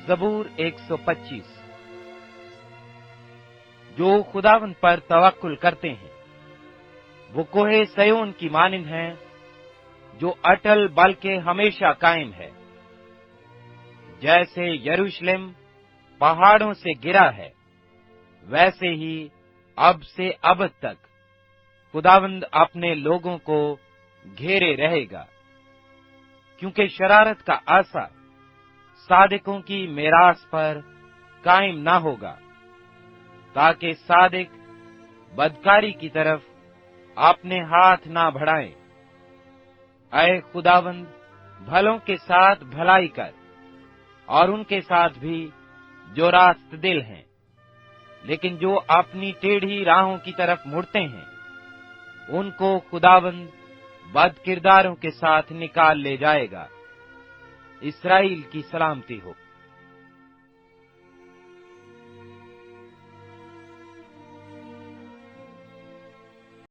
ज़बूर 125। जो खुदावंद पर तवक्कुल करते हैं वो कोहे सयोन की मानिंद हैं, जो अटल बल के हमेशा कायम है। जैसे यरूशलेम पहाड़ों से गिरा है, वैसे ही अब से अब तक खुदावंद अपने लोगों को घेरे रहेगा, क्योंकि शरारत का आसा सादिकों की मेरास पर कायम ना होगा, ताकि सादिक बदकारी की तरफ अपने हाथ ना बढ़ाएं। ऐ खुदावंद, भलों के साथ भलाई कर, और उनके साथ भी जो रास्त दिल हैं, लेकिन जो अपनी टेढ़ी राहों की तरफ मुड़ते हैं, उनको खुदावंद बद किरदारों के साथ निकाल ले जाएगा। इस्राएल की सलामती हो।